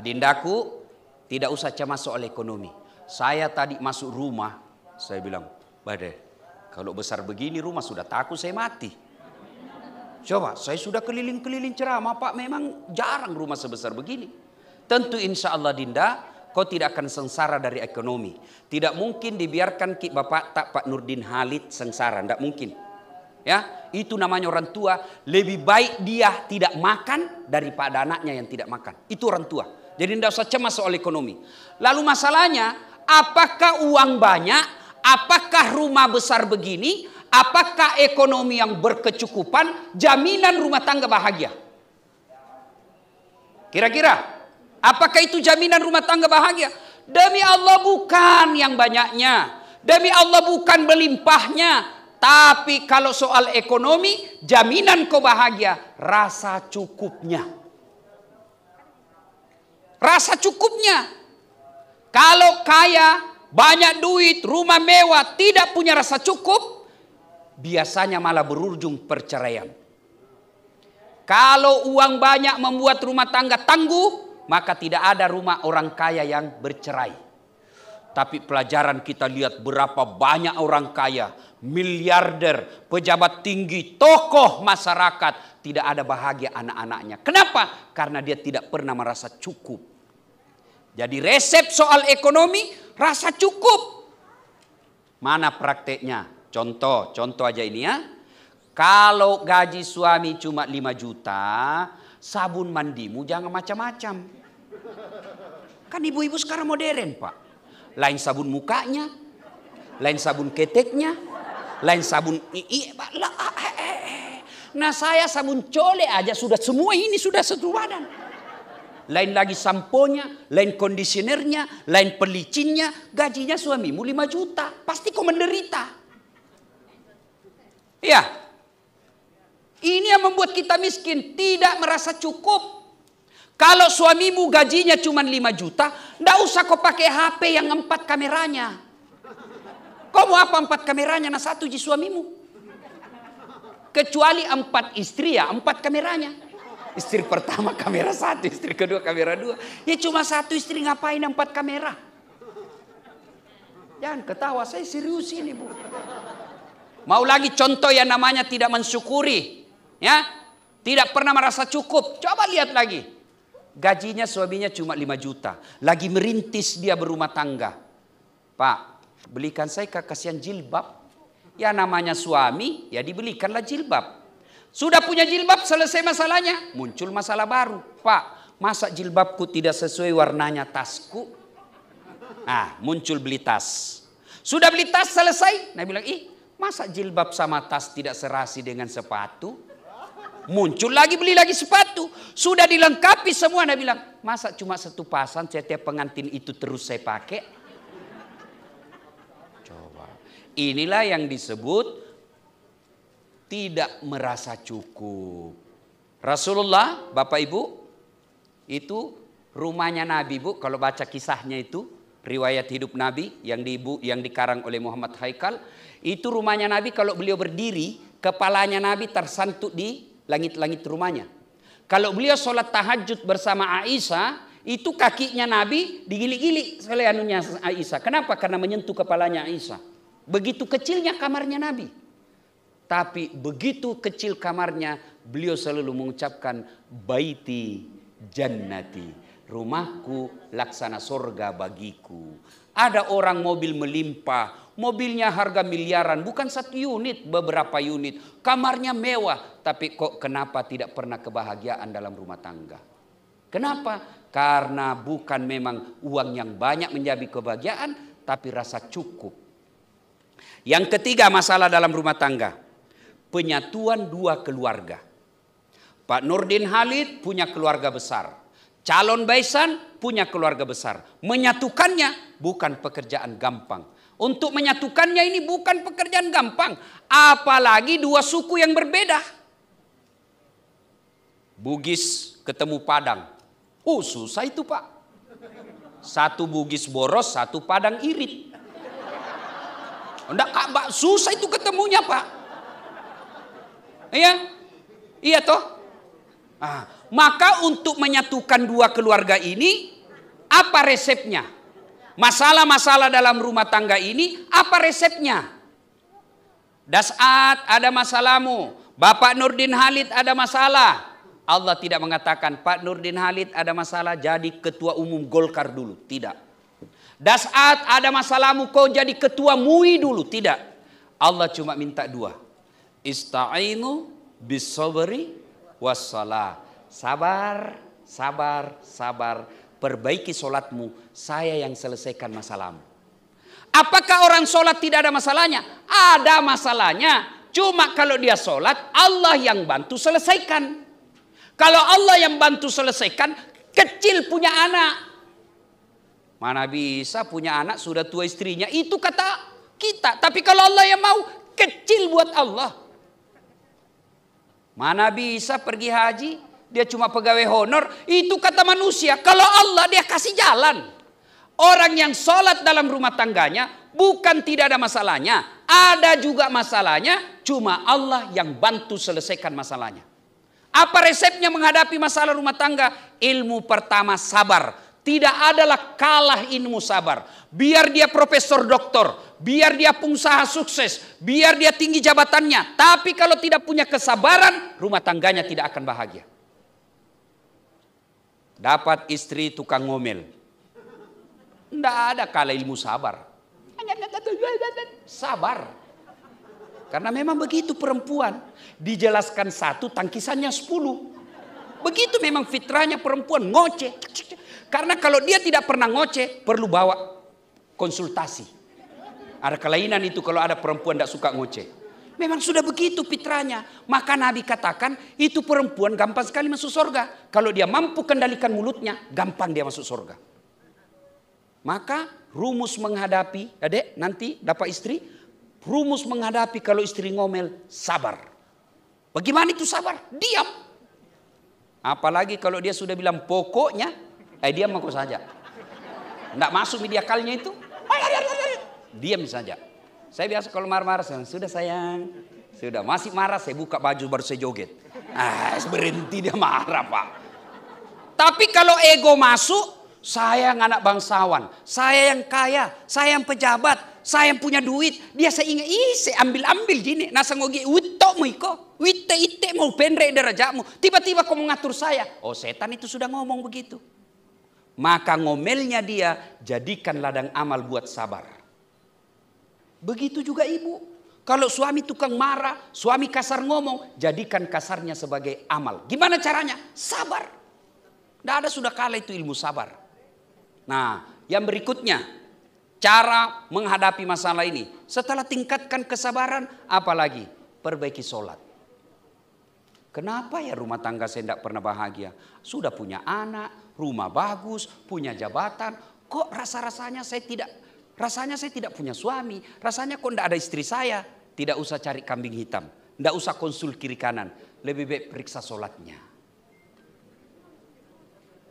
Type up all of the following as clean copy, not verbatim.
Adindaku, tidak usah cemas soal ekonomi. Saya tadi masuk rumah, saya bilang, Bade, kalau besar begini rumah sudah takut saya mati. Coba, saya sudah keliling-keliling ceramah, Pak, memang jarang rumah sebesar begini. Tentu insya Allah Dinda, kau tidak akan sengsara dari ekonomi. Tidak mungkin dibiarkan Pak Nurdin Halid sengsara, tidak mungkin. Ya, itu namanya orang tua. Lebih baik dia tidak makan daripada anaknya yang tidak makan. Itu orang tua. Jadi tidak usah cemas soal ekonomi. Lalu masalahnya, apakah uang banyak? Apakah rumah besar begini? Apakah ekonomi yang berkecukupan? Jaminan rumah tangga bahagia? Kira-kira, apakah itu jaminan rumah tangga bahagia? Demi Allah bukan yang banyaknya. Demi Allah bukan berlimpahnya. Tapi kalau soal ekonomi, jaminan kau bahagia, rasa cukupnya. Rasa cukupnya. Kalau kaya, banyak duit, rumah mewah, tidak punya rasa cukup, biasanya malah berujung perceraian. Kalau uang banyak membuat rumah tangga tangguh, maka tidak ada rumah orang kaya yang bercerai. Tapi pelajaran kita lihat berapa banyak orang kaya, miliarder, pejabat tinggi, tokoh masyarakat, tidak ada bahagia anak-anaknya. Kenapa? Karena dia tidak pernah merasa cukup. Jadi resep soal ekonomi, rasa cukup. Mana prakteknya? Contoh aja ini ya. Kalau gaji suami cuma 5 juta, sabun mandimu jangan macam-macam. Kan ibu-ibu sekarang modern, Pak. Lain sabun mukanya, lain sabun keteknya, lain sabun Nah saya sabun cole aja sudah semua ini sudah satu badan. Lain lagi samponya, lain kondisionernya, lain pelicinnya. Gajinya suamimu 5 juta. Pasti kau menderita. Ya. Ini yang membuat kita miskin. Tidak merasa cukup. Kalau suamimu gajinya cuma 5 juta. Tidak usah kau pakai HP yang 4 kameranya. Kau mau apa 4 kameranya? Nah 1 di suamimu. Kecuali 4 istri ya 4 kameranya. Istri pertama kamera 1, istri kedua kamera 2. Ya cuma 1 istri ngapain 4 kamera? Jangan ketawa, saya serius ini Bu. Mau lagi contoh yang namanya tidak mensyukuri. Ya, tidak pernah merasa cukup. Coba lihat lagi. Gajinya suaminya cuma 5 juta. Lagi merintis dia berumah tangga. Pak, belikan saya kasihan jilbab. Ya namanya suami, ya dibelikanlah jilbab. Sudah punya jilbab, selesai masalahnya. Muncul masalah baru. Pak, masa jilbabku tidak sesuai warnanya tasku? Nah, muncul beli tas. Sudah beli tas, selesai. Nah bilang, masa jilbab sama tas tidak serasi dengan sepatu? Muncul lagi, beli lagi sepatu. Sudah dilengkapi semua. Nah bilang, masa cuma 1 pasang setiap pengantin itu terus saya pakai? Coba. Inilah yang disebut tidak merasa cukup. Rasulullah, Bapak Ibu, itu rumahnya Nabi Bu. Kalau baca kisahnya itu, riwayat hidup Nabi yang dikarang oleh Muhammad Haikal. Itu rumahnya Nabi kalau beliau berdiri, kepalanya Nabi tersantuk di langit-langit rumahnya. Kalau beliau sholat tahajud bersama Aisyah, itu kakinya Nabi digili-gili oleh anunya Aisyah. Kenapa? Karena menyentuh kepalanya Aisyah. Begitu kecilnya kamarnya Nabi. Tapi begitu kecil kamarnya, beliau selalu mengucapkan baiti jannati, rumahku laksana surga bagiku. Ada orang mobil melimpah, mobilnya harga miliaran, bukan 1 unit, beberapa unit. Kamarnya mewah, tapi kok kenapa tidak pernah kebahagiaan dalam rumah tangga? Kenapa? Karena bukan memang uang yang banyak menjadi kebahagiaan, tapi rasa cukup. Yang ketiga masalah dalam rumah tangga. Penyatuan 2 keluarga. Pak Nurdin Halid punya keluarga besar. Calon Baisan punya keluarga besar. Menyatukannya bukan pekerjaan gampang. Untuk menyatukannya ini bukan pekerjaan gampang. Apalagi 2 suku yang berbeda. Bugis ketemu Padang. Susah itu Pak. 1 Bugis boros, 1 Padang irit. Enggak, susah itu ketemunya Pak. Iya toh. Maka untuk menyatukan 2 keluarga ini Apa resepnya? Masalah-masalah dalam rumah tangga ini, apa resepnya? Dasat, ada masalahmu. Bapak Nurdin Halid ada masalah. Allah tidak mengatakan, Pak Nurdin Halid ada masalah, jadi ketua umum Golkar dulu. Tidak. Dasat, ada masalahmu, kau jadi ketua MUI dulu. Tidak. Allah cuma minta dua. Ista'inu bis-sabri was-salah. Sabar, sabar, sabar. Perbaiki solatmu, saya yang selesaikan masalahmu. Apakah orang solat tidak ada masalahnya? Ada masalahnya. Cuma kalau dia solat, Allah yang bantu selesaikan. Kalau Allah yang bantu selesaikan, kecil punya anak. Mana bisa punya anak sudah tua istrinya, itu kata kita. Tapi kalau Allah yang mau, kecil buat Allah. Mana bisa pergi haji, dia cuma pegawai honor, itu kata manusia. Kalau Allah dia kasih jalan. Orang yang sholat dalam rumah tangganya bukan tidak ada masalahnya. Ada juga masalahnya, cuma Allah yang bantu selesaikan masalahnya. Apa resepnya menghadapi masalah rumah tangga? Ilmu pertama sabar. Tidak adalah kalah ilmu sabar. Biar dia profesor doktor, biar dia pengusaha sukses, biar dia tinggi jabatannya. Tapi kalau tidak punya kesabaran, rumah tangganya tidak akan bahagia. Dapat istri tukang ngomel. Tidak ada kalah ilmu sabar. Sabar. Karena memang begitu perempuan. Dijelaskan satu, tangkisannya 10. Begitu memang fitrahnya perempuan, ngoceh. Karena kalau dia tidak pernah ngoceh, perlu bawa konsultasi. Ada kelainan itu kalau ada perempuan tidak suka ngoceh. Memang sudah begitu fitrahnya. Maka Nabi katakan, itu perempuan gampang sekali masuk surga. Kalau dia mampu kendalikan mulutnya, gampang dia masuk surga. Maka rumus menghadapi, adek nanti dapat istri, rumus menghadapi kalau istri ngomel, sabar. Bagaimana itu sabar? Diam. Apalagi kalau dia sudah bilang pokoknya, diam aku saja. Tidak masuk media kalnya itu, diam saja. Saya biasa kalau marah-marah, sudah sayang, sudah masih marah, saya buka baju baru saya joget. Berhenti dia marah Pak. Tapi kalau ego masuk, saya yang anak bangsawan, saya yang kaya, saya yang pejabat, saya yang punya duit. Dia saya ingat, saya ambil gini. Nasa ngogi, witokmu iko, ite mau pendek derajatmu. Tiba-tiba kau mengatur saya. Oh setan itu sudah ngomong begitu. Maka ngomelnya dia, jadikan ladang amal buat sabar. Begitu juga ibu. Kalau suami tukang marah, suami kasar ngomong, jadikan kasarnya sebagai amal. Gimana caranya? Sabar. Tidak ada sudah kalah itu ilmu sabar. Nah, yang berikutnya, cara menghadapi masalah ini. Setelah tingkatkan kesabaran, apalagi? Perbaiki sholat. Kenapa ya rumah tangga saya tidak pernah bahagia? Sudah punya anak, rumah bagus, punya jabatan. Kok rasanya saya tidak punya suami. Rasanya kok tidak ada istri saya. Tidak usah cari kambing hitam. Tidak usah konsul kiri kanan. Lebih baik periksa sholatnya.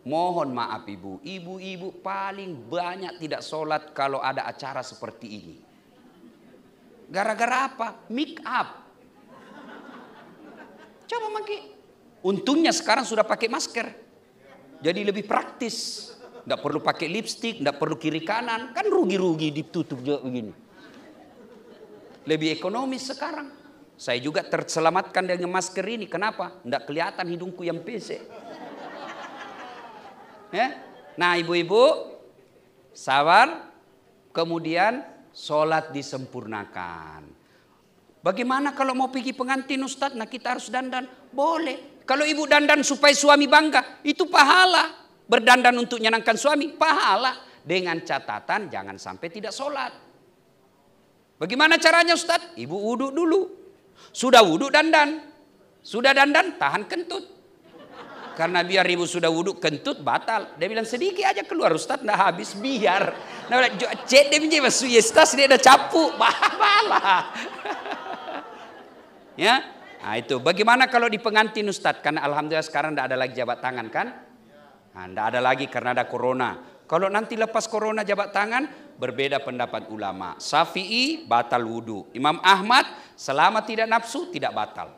Mohon maaf ibu-ibu paling banyak tidak sholat kalau ada acara seperti ini. Gara-gara apa? Make up. Coba maki. Untungnya sekarang sudah pakai masker. Jadi lebih praktis. Tidak perlu pakai lipstik, tidak perlu kiri kanan. Kan rugi-rugi ditutup juga begini. Lebih ekonomis sekarang. Saya juga terselamatkan dengan masker ini. Kenapa? Tidak kelihatan hidungku yang pesek. Nah ibu-ibu sabar, kemudian sholat disempurnakan. Bagaimana kalau mau pergi pengantin Ustadz? Nah kita harus dandan. Boleh. Kalau ibu dandan supaya suami bangga, itu pahala. Berdandan untuk menyenangkan suami, pahala. Dengan catatan jangan sampai tidak sholat. Bagaimana caranya Ustadz? Ibu wudhu dulu. Sudah wudhu dandan. Sudah dandan tahan kentut. Karena biar ibu sudah wudhu kentut batal. Dia bilang sedikit aja keluar Ustaz, nggak habis biar. Nah, cek dia punya masuk yestas dia ada capu, bahala. Ya, nah itu. Bagaimana kalau di pengantin Ustaz? Karena alhamdulillah sekarang tidak ada lagi jabat tangan kan? Nah, tidak ada lagi karena ada corona. Kalau nanti lepas corona jabat tangan, berbeda pendapat ulama. Syafi'i batal wudhu. Imam Ahmad selama tidak nafsu tidak batal.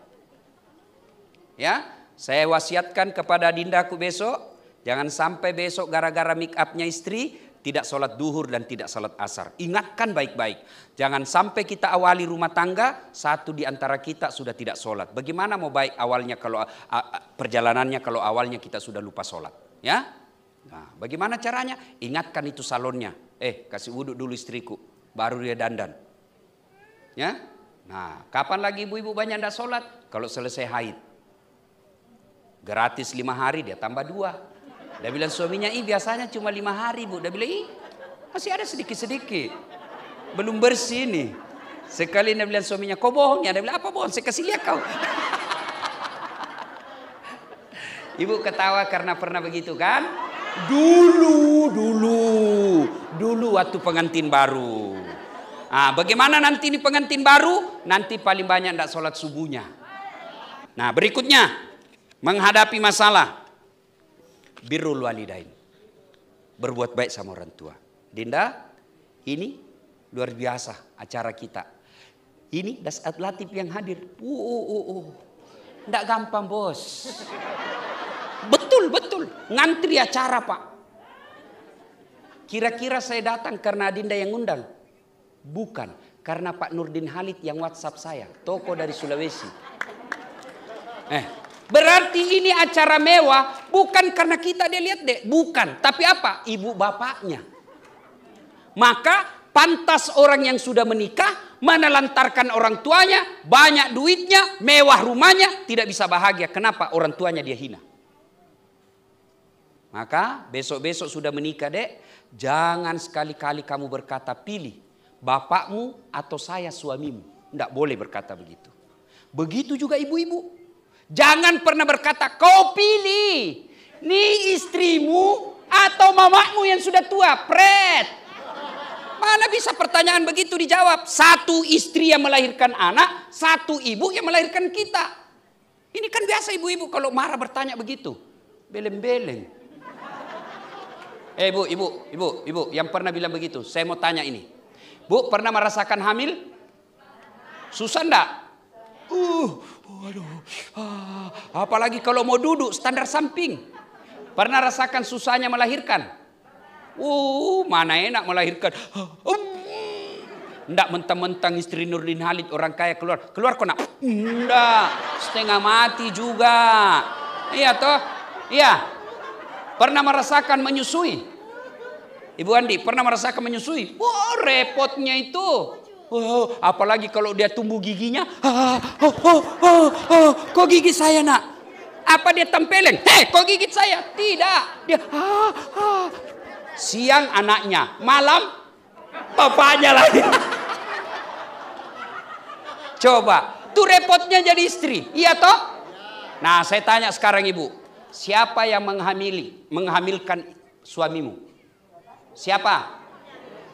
Ya. Saya wasiatkan kepada dindaku besok, Jangan sampai besok gara-gara make upnya istri tidak sholat duhur dan tidak sholat asar. Ingatkan baik-baik. Jangan sampai kita awali rumah tangga, satu di antara kita sudah tidak sholat. Bagaimana mau baik awalnya kalau perjalanannya kalau awalnya kita sudah lupa sholat. Ya? Nah, bagaimana caranya? Ingatkan itu salonnya. Kasih wudhu dulu istriku, baru dia dandan. Ya? Nah, kapan lagi ibu-ibu banyak tidak sholat? Kalau selesai haid. Gratis 5 hari, dia tambah 2. Dia bilang suaminya, biasanya cuma 5 hari bu. Dia bilang, masih ada sedikit-sedikit. Belum bersih nih. Sekali dia bilang suaminya, kau bohong ya? Dia bilang, apa bohong? Saya kasih lihat kau. Ibu ketawa karena pernah begitu kan? Dulu waktu pengantin baru. Nah, bagaimana nanti ini pengantin baru? Nanti paling banyak tidak sholat subuhnya. Nah, berikutnya menghadapi masalah. Birrul walidain. Berbuat baik sama orang tua. Dinda, ini luar biasa acara kita. Ini Dasat Latif yang hadir. Tidak gampang bos. Betul. Ngantri acara pak. Kira-kira saya datang karena Dinda yang undang? Bukan. Karena Pak Nurdin Halid yang WhatsApp saya. Toko dari Sulawesi. Berarti ini acara mewah bukan karena kita dia lihat deh. Bukan. Tapi apa? Ibu bapaknya. Maka pantas orang yang sudah menikah menelantarkan orang tuanya. Banyak duitnya, mewah rumahnya. Tidak bisa bahagia. Kenapa? Orang tuanya dia hina. Maka besok-besok sudah menikah dek. Jangan sekali-kali kamu berkata pilih. Bapakmu atau saya suamimu. Tidak boleh berkata begitu. Begitu juga ibu-ibu. Jangan pernah berkata, kau pilih. Nih istrimu atau mamamu yang sudah tua. Pret. Mana bisa pertanyaan begitu dijawab. Satu istri yang melahirkan anak. Satu ibu yang melahirkan kita. Ini kan biasa ibu-ibu kalau marah bertanya begitu. Beleng-beleng. Ibu. Yang pernah bilang begitu. Saya mau tanya ini. Bu, pernah merasakan hamil? Susah enggak? Apalagi kalau mau duduk standar samping. Pernah rasakan susahnya melahirkan? Mana enak melahirkan. Nggak mentang-mentang istri Nurdin Halid orang kaya keluar kok nak. Nggak, setengah mati juga. Iya toh? Iya. Pernah merasakan menyusui? Ibu Andi pernah merasakan menyusui? Repotnya itu. Apalagi kalau dia tumbuh giginya. Kok gigi saya nak? Apa dia tempeleng? Kok gigit saya? Tidak. Dia siang anaknya, malam bapaknya lagi. Coba, tuh repotnya jadi istri. Iya toh? Nah, saya tanya sekarang ibu, siapa yang menghamilkan suamimu? Siapa?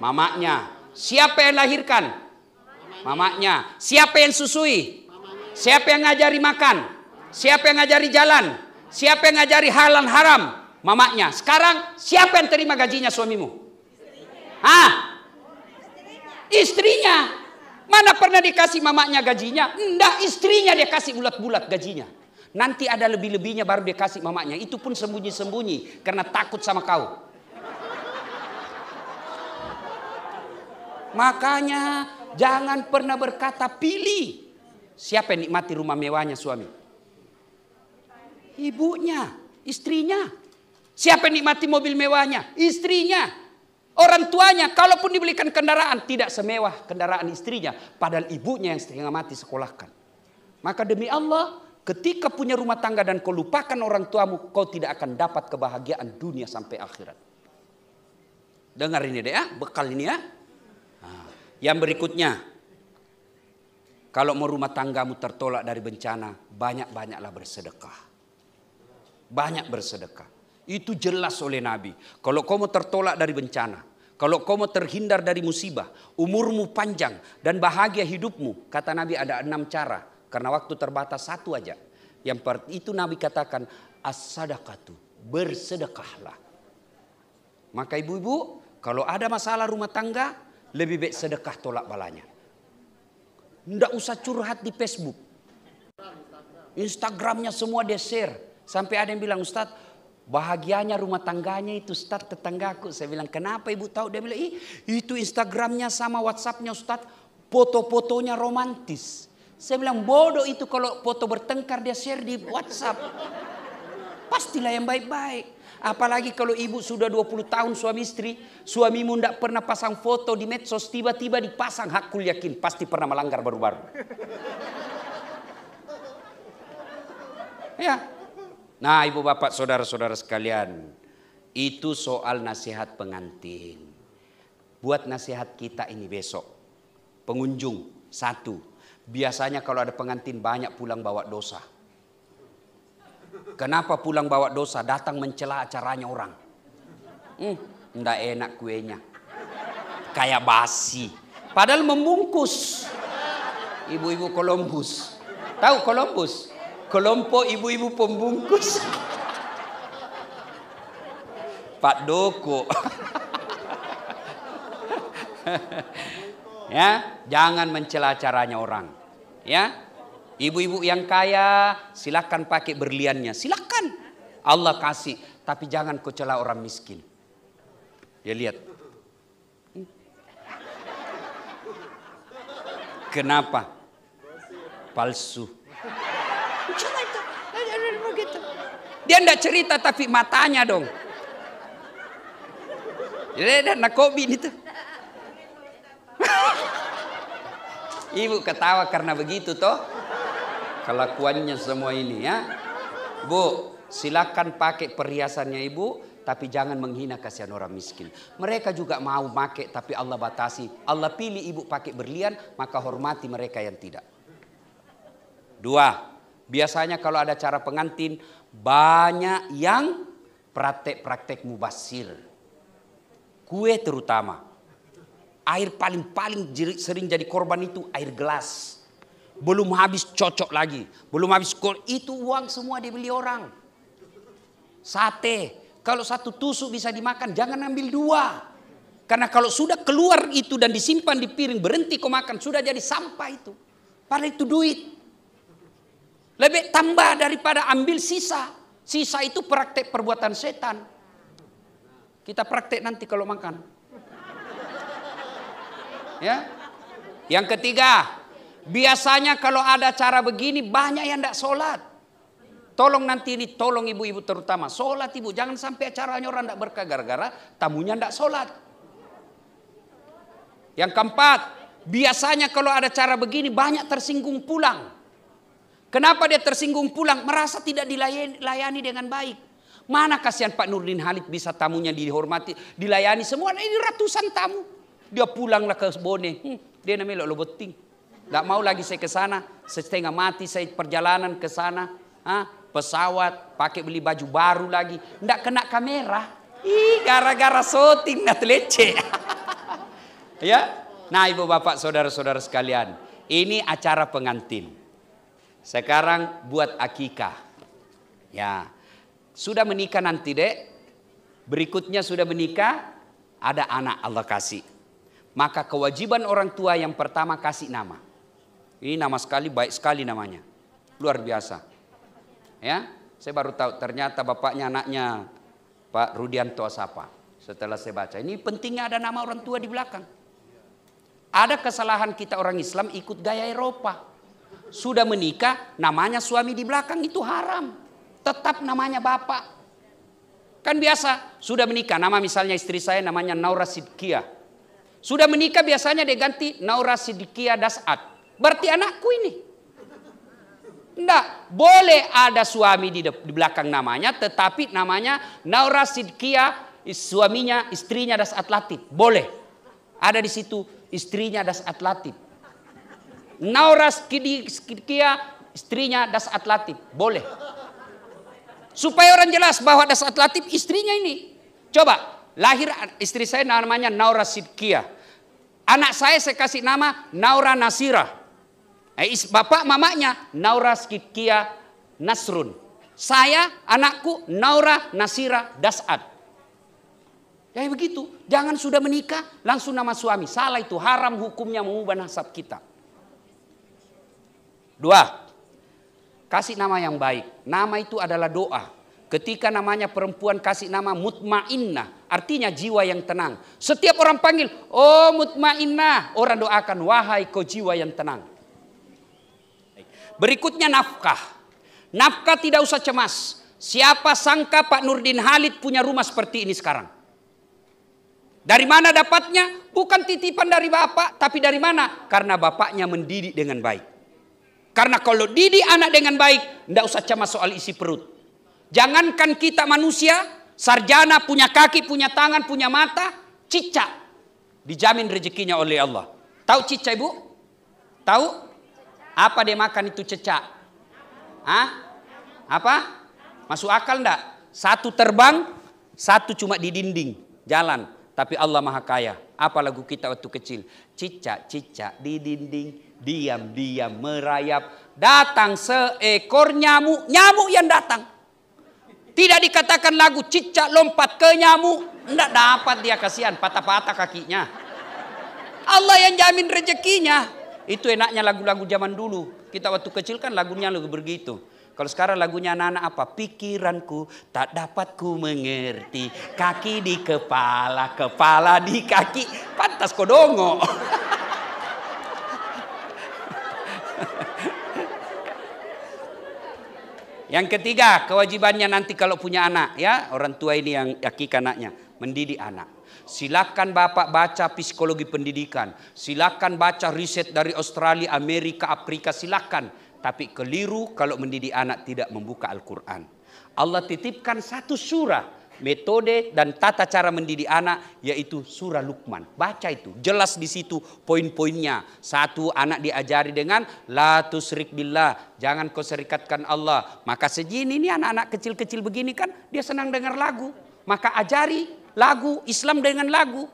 Mamanya. Siapa yang lahirkan? Mamanya. Siapa yang susui? Siapa yang ngajari makan? Siapa yang ngajari jalan? Siapa yang ngajari halal haram? Mamanya. Sekarang siapa yang terima gajinya suamimu? Istrinya. Mana pernah dikasih mamanya gajinya? Enggak, istrinya dia kasih bulat-bulat gajinya. Nanti ada lebih-lebihnya baru dia kasih mamanya. Itu pun sembunyi-sembunyi karena takut sama kau. Makanya jangan pernah berkata pilih. Siapa yang nikmati rumah mewahnya suami? Ibunya, istrinya. Siapa yang nikmati mobil mewahnya? Istrinya. Orang tuanya, kalaupun dibelikan kendaraan, tidak semewah kendaraan istrinya. Padahal ibunya yang setengah mati sekolahkan. Maka demi Allah, ketika punya rumah tangga dan kau lupakan orang tuamu, kau tidak akan dapat kebahagiaan dunia sampai akhirat. Dengar ini deh ya, bekal ini ya. Yang berikutnya, kalau mau rumah tanggamu tertolak dari bencana, banyak-banyaklah bersedekah. Banyak bersedekah. Itu jelas oleh Nabi. Kalau kamu tertolak dari bencana, kalau kamu terhindar dari musibah, umurmu panjang dan bahagia hidupmu, kata Nabi ada 6 cara. Karena waktu terbatas 1 aja. Itu Nabi katakan, as-sadaqatu, bersedekahlah. Maka ibu-ibu, kalau ada masalah rumah tangga, lebih baik sedekah tolak balanya. Nggak usah curhat di Facebook. Instagramnya semua dia share. Sampai ada yang bilang, Ustadz, Bahagianya rumah tangganya itu Ustaz, tetanggaku. Saya bilang, kenapa ibu tahu? Dia bilang, itu Instagramnya sama WhatsAppnya Ustaz, foto-fotonya romantis. Saya bilang, bodoh itu kalau foto bertengkar dia share di WhatsApp. Pastilah yang baik-baik. Apalagi kalau ibu sudah 20 tahun suami istri, suamimu tidak pernah pasang foto di medsos, tiba-tiba dipasang, hakul yakin pasti pernah melanggar baru-baru. Ya. Nah, ibu bapak saudara-saudara sekalian, itu soal nasihat pengantin. Buat nasihat kita ini besok. Pengunjung, satu. Biasanya kalau ada pengantin banyak pulang bawa dosa. Kenapa pulang bawa dosa? Datang mencela acaranya orang. Nggak enak kuenya. Kayak basi. Padahal membungkus. Ibu-ibu Columbus. Tahu Columbus? Kelompok ibu-ibu pembungkus. Pak Doko. Ya, jangan mencela acaranya orang. Ya. Ibu-ibu yang kaya silakan pakai berliannya, silakan. Allah kasih, tapi jangan kau cela orang miskin. Ya lihat. Kenapa? Palsu. Cuma itu. Dia tidak cerita tapi matanya dong. Jadi nakobi itu. Ibu ketawa karena begitu toh. Kelakuannya semua ini ya. Bu, silakan pakai perhiasannya ibu, tapi jangan menghina kasihan orang miskin. Mereka juga mau pakai tapi Allah batasi. Allah pilih ibu pakai berlian, maka hormati mereka yang tidak. Dua, biasanya kalau ada acara pengantin banyak yang praktek-praktek mubazir. Kue terutama. Air paling sering jadi korban itu air gelas. Belum habis cocok lagi. Belum habis itu uang semua dibeli orang. Sate. Kalau satu tusuk bisa dimakan, jangan ambil dua. Karena kalau sudah keluar itu dan disimpan di piring, berhenti kau makan, sudah jadi sampah itu. Padahal itu duit. Lebih tambah daripada ambil sisa. Sisa itu praktek perbuatan setan. Kita praktek nanti kalau makan. Ya. Yang ketiga, biasanya kalau ada acara begini banyak yang tidak sholat. Tolong nanti ini, tolong ibu-ibu terutama. Sholat ibu, jangan sampai acaranya orang tidak berkah gara-gara tamunya tidak sholat. Yang keempat, biasanya kalau ada acara begini banyak tersinggung pulang. Kenapa dia tersinggung pulang? Merasa tidak dilayani dengan baik. Mana kasihan Pak Nurdin Halid bisa tamunya dihormati, dilayani semua. Ini ratusan tamu. Dia pulanglah ke Bone. Dia namanya lo beting. Tidak mau lagi saya ke sana. Setengah mati saya perjalanan ke sana. Pesawat, pakai beli baju baru lagi. Tidak kena kamera. Gara-gara syuting nggak leceh. Ya. Nah ibu bapak saudara-saudara sekalian. Ini acara pengantin. Sekarang buat akikah. Ya. Sudah menikah nanti dek. Berikutnya sudah menikah. Ada anak Allah kasih. Maka kewajiban orang tua yang pertama kasih nama. Ini nama sekali, baik sekali namanya. Luar biasa. Ya, saya baru tahu ternyata bapaknya anaknya Pak Rudianto Asapa. Setelah saya baca, ini pentingnya ada nama orang tua di belakang. Ada kesalahan kita orang Islam ikut gaya Eropa. Sudah menikah, namanya suami di belakang itu haram. Tetap namanya bapak. Kan biasa, sudah menikah, nama misalnya istri saya namanya Naura Sidkia. Sudah menikah biasanya dia ganti Naura Sidkia Dasat. Berarti anakku ini. Enggak, boleh ada suami di belakang namanya, tetapi namanya Naura Sidkia, suaminya, istrinya Dasat Latif. Boleh. Ada di situ istrinya Dasat Latif. Naura Sidkia, istrinya Dasat Latif. Boleh. Supaya orang jelas bahwa Dasat Latif istrinya ini. Coba, lahir istri saya namanya Naura Sidkia. Anak saya kasih nama Naura Nasira. Bapak mamanya Naura Sidkia Nasrun. Saya anakku Naura Nasira Dasat. Ya begitu. Jangan sudah menikah langsung nama suami. Salah itu, haram hukumnya mengubah nasab kita. Dua, kasih nama yang baik. Nama itu adalah doa. Ketika namanya perempuan kasih nama mutmainnah, artinya jiwa yang tenang. Setiap orang panggil, oh mutmainnah, orang doakan, wahai kau jiwa yang tenang. Berikutnya nafkah. Nafkah tidak usah cemas. Siapa sangka Pak Nurdin Halid punya rumah seperti ini sekarang? Dari mana dapatnya? Bukan titipan dari bapak, tapi dari mana? Karena bapaknya mendidik dengan baik. Karena kalau didik anak dengan baik, tidak usah cemas soal isi perut. Jangankan kita manusia, sarjana punya kaki, punya tangan, punya mata, cicak dijamin rezekinya oleh Allah. Tahu cicak ibu? Tahu? Apa dia makan itu cicak? Hah? Apa? Masuk akal enggak? Satu terbang, satu cuma di dinding jalan. Tapi Allah Maha Kaya. Apa lagu kita waktu kecil? Cicak-cicak di dinding, diam-diam merayap. Datang seekor nyamuk, nyamuk yang datang. Tidak dikatakan lagu cicak lompat ke nyamuk. Tidak dapat dia, kasihan, patah-patah kakinya. Allah yang jamin rezekinya. Itu enaknya lagu-lagu zaman dulu. Kita waktu kecil kan lagunya lagu begitu. Kalau sekarang lagunya anak-anak apa? Pikiranku tak dapat ku mengerti. Kaki di kepala, kepala di kaki. Pantas kodongo. Yang ketiga, kewajibannya nanti kalau punya anak, ya, orang tua ini yang hakik anaknya, mendidik anak. Silakan Bapak baca psikologi pendidikan, silakan baca riset dari Australia, Amerika, Afrika, silakan. Tapi keliru kalau mendidik anak tidak membuka Al-Quran. Allah titipkan satu surah, metode dan tata cara mendidik anak, yaitu surah Luqman. Baca itu, jelas di situ poin-poinnya. Satu, anak diajari dengan la tusyrik billah, jangan kau serikatkan Allah. Maka segini ini anak-anak kecil-kecil begini kan dia senang dengar lagu. Maka ajari lagu Islam dengan lagu.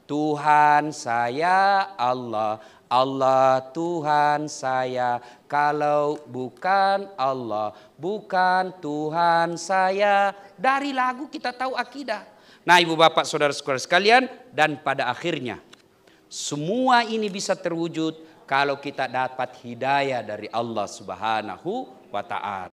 Tuhan saya Allah, Allah Tuhan saya, kalau bukan Allah, bukan Tuhan saya. Dari lagu kita tahu akidah. Nah ibu bapak saudara-saudara sekalian, dan pada akhirnya semua ini bisa terwujud kalau kita dapat hidayah dari Allah Subhanahu wa ta'ala.